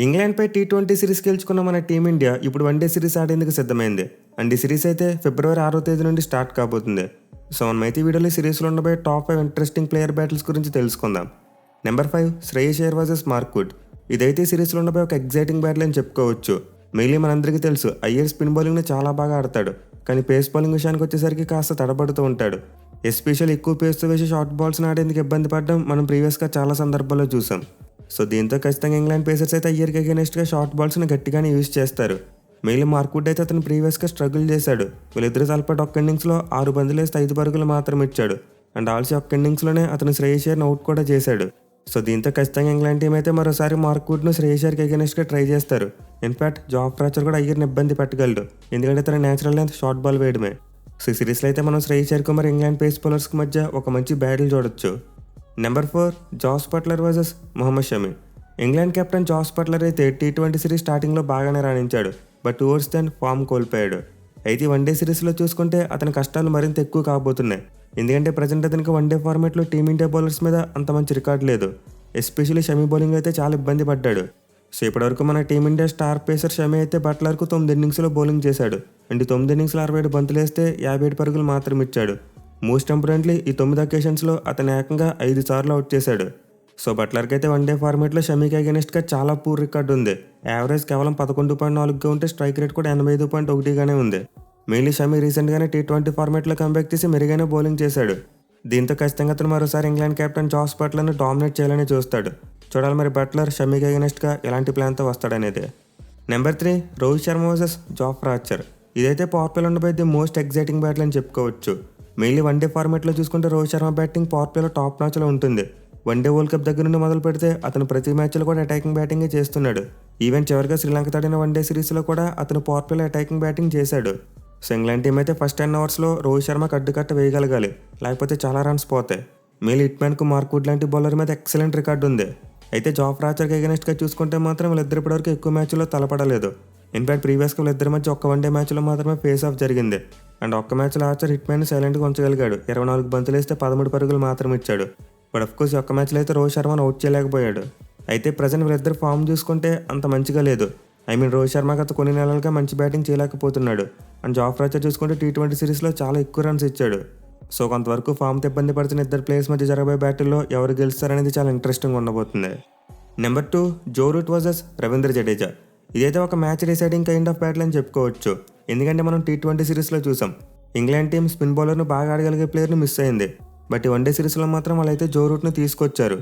ఇంగ్లాండ్పై T20 series గెలుచుకున్న మన team India ఇప్పుడు వన్డే సిరీస్ ఆడేందుకు సిద్ధమైంది. అండ్ ఈ సిరీస్ అయితే ఫిబ్రవరి 6వ తేదీ నుండి స్టార్ట్ కాబోతుంది. సో మనమైతే ఈ వీడియోలో సిరీస్లో ఉండబోయే టాప్ 5 ఇంట్రెస్టింగ్ ప్లేయర్ బ్యాటిల్స్ గురించి తెలుసుకుందాం. Number 5 Shreyas Iyer versus Mark Wood. ఇదైతే సిరీస్లో ఉండబోయే ఒక ఎగ్జైటింగ్ బ్యాటిల్ అని చెప్పుకోవచ్చు. మెయిన్లీ మనందరికీ తెలుసు అయ్యర్ స్పిన్ బౌలింగ్ని చాలా బాగా ఆడతాడు, కానీ పేస్ బౌలింగ్ విషయానికి వచ్చేసరికి కాస్త తడబడుతూ ఉంటాడు. ఎస్పెషల్లీ ఎక్కువ పేస్తో వేసి షార్ట్ బాల్స్ని ఆడేందుకు ఇబ్బంది పడడం మనం ప్రీవియస్గా చాలా సందర్భాల్లో చూసాం. సో దీంతో ఖచ్చితంగా ఇంగ్లాండ్ పేసర్స్ అయితే అయ్యర్కి అగెనెస్ట్గా షార్ట్ బాల్స్ని గట్టిగానే యూజ్ చేస్తారు. మెయిన్లీ మార్క్ వుడ్ అయితే అతను ప్రీవియస్గా స్ట్రగుల్ చేశాడు. వీళ్ళిద్దరు తలపటి ఒక్క ఇన్నింగ్స్లో 6 బంతులు వేస్తే 5 పరుగులు మాత్రం ఇచ్చాడు. అండ్ ఆల్సీ ఒక్క ఇన్నింగ్స్లోనే అతను శ్రేయస్ అయ్యర్ని అవుట్ కూడా చేశాడు. సో దీంతో ఖచ్చితంగా ఇంగ్లాండ్ టీం అయితే మరోసారి మార్క్ వుడ్ను శ్రేయస్ అయ్యర్కి అగెనెస్ట్గా ట్రై చేస్తారు. ఇన్ఫాక్ట్ జాఫ్రా ఆర్చర్ కూడా అయ్యర్ని ఇబ్బంది పెట్టగలడు, ఎందుకంటే తన నేచురల్ లెంత్ షార్ట్ బాల్ వేయడమే. సో ఈ సిరీస్లో అయితే మనం శ్రేయస్ అయ్యర్కి మరి ఇంగ్లాండ్ పేస్ బౌలర్స్కి మధ్య ఒక మంచి బ్యాటిల్ చూడొచ్చు. Number 4 Jos Buttler versus Mohammed Shami. England captain Jos Buttler అయితే టీ20 సిరీస్ స్టార్టింగ్లో బాగానే రాణించాడు, బట్ టువర్డ్స్ దెన్ ఫామ్ కోల్పోయాడు. అయితే వన్డే సిరీస్లో చూసుకుంటే అతని కష్టాలు మరింత ఎక్కువ కాబోతున్నాయి, ఎందుకంటే ప్రజెంట్ అతనికి వన్డే ఫార్మాట్లో టీమిండియా బౌలర్స్ మీద అంత మంచి రికార్డు లేదు. ఎస్పెషల్లీ షమి బౌలింగ్ అయితే చాలా ఇబ్బంది పడ్డాడు. సో ఇప్పటివరకు మన టీమిండియా స్టార్ పేసర్ షమి అయితే బట్లర్కు 9 ఇన్నింగ్స్లో బౌలింగ్ చేశాడు. అండ్ 9 ఇన్నింగ్స్లో 67 బంతులు వేస్తే 57 పరుగులు మాత్రం ఇచ్చాడు. మోస్ట్ ఇంపార్టెంట్లీ ఈ 9 అకేషన్స్లో అతను ఏకంగా 5 సార్లు అవుట్ చేశాడు. సో బట్లర్కి అయితే వన్డే ఫార్మాట్లో షమీకి అగెనెస్ట్గా చాలా పూర్ రికార్డు ఉంది. యావరేజ్ కేవలం 11.4గా ఉంటే స్ట్రైక్ రేట్ కూడా 85.1గానే ఉంది. మెయిన్లీ షమీ రీసెంట్గానే టీ20 ఫార్మాట్లో కంబ్యాక్ చేసి మెరుగైన బౌలింగ్ చేశాడు. దీంతో ఖచ్చితంగా అతను మరోసారి ఇంగ్లాండ్ కెప్టెన్ జాస్ బట్లర్ను డామినేట్ చేయాలని చూస్తాడు. చూడాలి మరి బట్లర్ షమీకి అగెనెస్ట్గా ఎలాంటి ప్లాన్తో వస్తాడనేది. Number 3 Rohit Sharma versus Jofra Archer. ఇదైతే పవర్ ప్లేలో ఉండబోయే మోస్ట్ ఎగ్జైటింగ్ బ్యాటిల్ అని చెప్పుకోవచ్చు. మెయిన్లీ వన్డే ఫార్మాట్లో చూసుకుంటే రోహిత్ శర్మ బ్యాటింగ్ పవర్ ప్లేలో టాప్ నాచ్లో ఉంటుంది. వన్డే వరల్డ్ కప్ దగ్గర నుండి మొదలు పెడితే అతను ప్రతి మ్యాచ్లో కూడా అటాకింగ్ బ్యాటింగే చేస్తున్నాడు. ఈవెన్ చివరిగా శ్రీలంక ఆడిన వన్డే సిరీస్లో కూడా అతను పవర్ ప్లేలో అటాకింగ్ బ్యాటింగ్ చేశాడు. సో ఇంగ్లాండ్ టీం అయితే ఫస్ట్ 10 ఓవర్స్లో రోహిత్ శర్మకు అడ్డుకట్ట వేయగలగాలి, లేకపోతే చాలా రన్స్ పోతాయి. మెయిన్ హిట్మ్యాన్కు మార్క్ వుడ్ లాంటి బౌలర్ మీద ఎక్సలెంట్ రికార్డు ఉంది. అయితే జాఫ్రా ఆర్చర్కి అగెనెస్ట్గా చూసుకుంటే మాత్రం వీళ్ళిద్దరు ఇప్పటివరకు ఎక్కువ మ్యాచ్లో తలపడలేదు. ఇన్ఫాక్ట్ ప్రీవియస్గా వీళ్ళిద్దరి మధ్య ఒక్క వన్డే మ్యాచ్లో మాత్రమే ఫేస్ ఆఫ్ జరిగింది. అండ్ ఒక్క మ్యాచ్లో ఆర్చర్ హిట్మ్యాన్ని సైలెంట్గా ఉంచగలిగాడు. 24 బంతులు వేస్తే 13 పరుగులు మాత్రం ఇచ్చాడు. బట్ అఫ్కోర్స్ ఒక్క మ్యాచ్లో అయితే రోహిత్ శర్మను అవుట్ చేయలేకపోయాడు. అయితే ప్రజెంట్ వీళ్ళిద్దరు ఫామ్ చూసుకుంటే అంత మంచిగా లేదు. రోహిత్ శర్మ గత కొన్ని నెలలుగా మంచి బ్యాటింగ్ చేయలేకపోతున్నాడు. అండ్ జాఫ్రా ఆర్చర్ చూసుకుంటే టీ20 సిరీస్లో చాలా ఎక్కువ రన్స్ ఇచ్చాడు. సో కొంతవరకు ఫామ్తో ఇబ్బంది పడుతున్న ఇద్దరు ప్లేయర్స్ మధ్య జరగబోయే బ్యాటిల్లో ఎవరు గెలుస్తారనేది చాలా ఇంట్రెస్టింగ్ ఉండబోతుంది. Number 2 Joe Root versus Ravindra Jadeja. ఇదైతే ఒక match deciding kind of battle అని చెప్పుకోవచ్చు, ఎందుకంటే మనం టీ20 సిరీస్లో చూసాం ఇంగ్లాండ్ టీం స్పిన్ బౌలర్ను బాగా ఆడగలిగే ప్లేయర్ని మిస్ అయింది. బట్ ఈ వన్డే సిరీస్లో మాత్రం వాళ్ళైతే జో రూట్ను తీసుకొచ్చారు.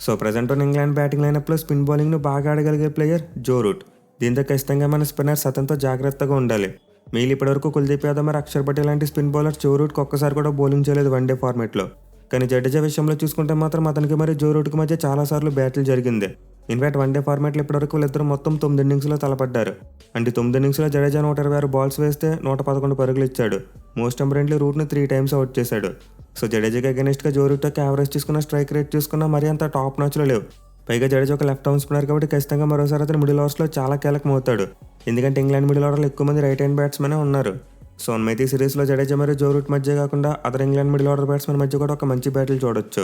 సో ప్రజెంట్ ఉన్న ఇంగ్లాండ్ బ్యాటింగ్ లైనప్లో స్పిన్ బౌలింగ్ను బాగా ఆడగలిగే ప్లేయర్ జో రూట్. దీంతో ఖచ్చితంగా మన స్పిన్నర్స్ అతనితో జాగ్రత్తగా ఉండాలి. మెయిల్ ఇప్పటివరకు కుల్దీప్ యాదవ్ మరి అక్షర్ పటేల్ లాంటి స్పిన్ బౌలర్ జో రూట్కి ఒక్కసారి కూడా బౌలింగ్ చేయలేదు వన్డే ఫార్మాట్లో. కానీ జడేజా విషయంలో చూసుకుంటే మాత్రం అతనికి మరి జో రూట్కి మధ్య చాలాసార్లు బ్యాటిల్ జరిగింది. ఇన్ఫాక్ట్ వన్డే ఫార్మాట్లో ఇప్పటివరకు వీళ్ళిద్దరు మొత్తం 9 ఇన్నింగ్స్లో తలపడ్డారు. అంటే 9 ఇన్నింగ్స్లో జడేజా 126 బాల్స్ వేస్తే 111 పరుగులు ఇచ్చాడు. మోస్ట్ ఇంపార్టెంట్లీ రూట్ని 3 టైమ్స్ అవుట్ చేశాడు. సో జడేజాకి అగెనెస్ట్గా జో రూట్ యొక్క యావరేజ్ చూసుకున్న స్ట్రైక్ రేట్ చూసుకున్నా మరీ అంత టాప్ నాచ్లో లేవు. పైగా జడేజా ఒక లెఫ్ట్ ఆర్మ్ స్పిన్నర్ కాబట్టి ఖచ్చితంగా మరోసారి అతను మిడిల్ ఓవర్స్లో చాలా కీలకం అవుతాడు, ఎందుకంటే ఇంగ్లాండ్ మిడిల్ ఓవర్లో ఎక్కువ మంది రైట్ హ్యాండ్ బ్యాట్స్మెన్ ఉన్నారు. సో మనమైతే ఈ సిరీస్లో జడేజా మరియు జో రూట్ మధ్య కాకుండా other England middle order batsmen మధ్య కూడా ఒక మంచి బ్యాటిల్ చూడొచ్చు.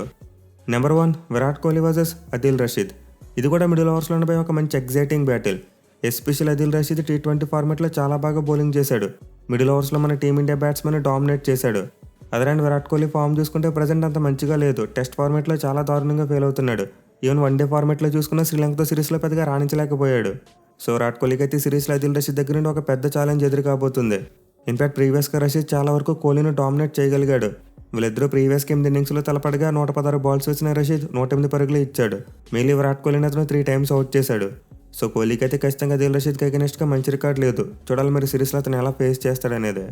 Number 1 Virat Kohli versus Adil Rashid. ఇది కూడా మిడిల్ ఓవర్స్లో ఉండిపోయి ఒక మంచి exciting battle. Especial Adil Rashid టీ20 ఫార్మాట్లో చాలా బాగా బౌలింగ్ చేశాడు. మిడిల్ ఓవర్స్లో మన టీమిండియా బ్యాట్స్మెన్ డామినేట్ చేశాడు. Other and Virat Kohli form చూసుకుంటే ప్రజెంట్ అంత మంచిగా లేదు. టెస్ట్ ఫార్మాట్లో చాలా దారుణంగా ఫెయిల్ అవుతున్నాడు. ఈవెన్ వన్డే ఫార్మాట్లో చూసుకున్న శ్రీలంకతో సిరీస్లో పెద్దగా రాణించలేకపోయాడు. సో విరాట్ కోహ్లీకి అయితే ఈ సిరీస్లో అదిల్ రషీద్ దగ్గర నుండి ఒక పెద్ద ఛాలెంజ్ ఎదురు కాబోతుంది. ఇన్ఫాక్ట్ ప్రీవియస్గా రషీద్ చాలా వరకు కోహ్లీని డామినేట్ చేయగలిగాడు. వీళ్ళిద్దరూ ప్రీవియస్కి 8 ఇన్నింగ్స్లో తలపడగా 116 బాల్స్ వచ్చిన రషీద్ 108 పరుగులు ఇచ్చాడు. మెయిన్లీ విరాట్ కోహ్లీని అతను 3 టైమ్స్ అవుట్ చేశాడు. సో కోహ్లీకి అయితే ఖచ్చితంగా అదిల్ రషీద్కి అగెనెస్ట్గా మంచి రికార్డు లేదు. చూడాలి మరి సిరీస్లో అతను ఎలా ఫేస్ చేస్తాడనేది.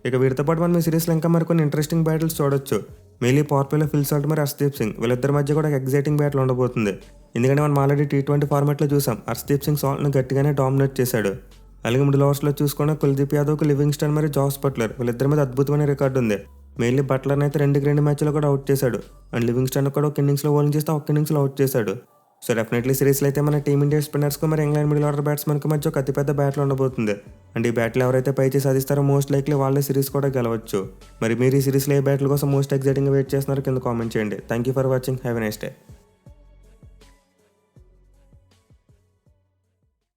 ఇక వీటితో పాటు మనం ఈ సిరీస్లో ఇంకా మరికొన్ని ఇంట్రెస్టింగ్ బ్యాటిల్స్ చూడొచ్చు. మెయిన్లీ పవర్ ప్లేలో ఫిల్ సాల్ట్ మరి హర్షదీప్ సింగ్, వీళ్ళిద్దరి మధ్య కూడా ఒక ఎగ్జైటింగ్ బ్యాటిల్ ఉండబోతుంది. ఎందుకంటే మనం ఆల్రెడీ టీ20 ఫార్మాట్లో చూసాం హర్షదీప్ సింగ్ సాల్ట్ను గట్టిగానే డామినేట్ చేశాడు. అలాగే మిడిల్ ఓవర్స్లో చూసుకున్న కుల్దీప్ యాదవ్కు లివింగ్స్టన్ మరియు జాస్ బట్లర్ వీళ్ళిద్దరి మీద అద్భుతమైన రికార్డు ఉంది. మెయిన్లీ బట్లర్ని అయితే 2 మ్యాచ్లో కూడా అవుట్ చేశాడు. అండ్ లివింగ్స్టన్ కూడా ఒక ఇన్నింగ్స్లో బౌలింగ్ చేస్తే ఒక ఇన్నింగ్స్లో అవుట్ చేశాడు. సో డెఫినెట్లీ సిరీస్లో అయితే మన టీమిండియా స్పిన్నర్స్కు మరి ఇంగ్లాండ్ మిడిల్ ఆర్డర్ బ్యాట్స్మెన్కి మధ్య ఒక అతిపెద్ద బ్యాటిల్ ఉండబోతుంది. అండ్ ఈ బ్యాటిల్ ఎవరైతే పై చేసి సాధిస్తారో మోస్ట్ లైక్లీ వాళ్ళే సిరీస్ కూడా గెలవచ్చు. మరి మీరు ఈ సిరీస్లో ఏ బ్యాటిల్ కోసం మోస్ట్ ఎగ్జైటింగ్గా వెయిట్ చేస్తున్నారో కింద కామెంట్ చేయండి. Thank you for watching. Have a nice day.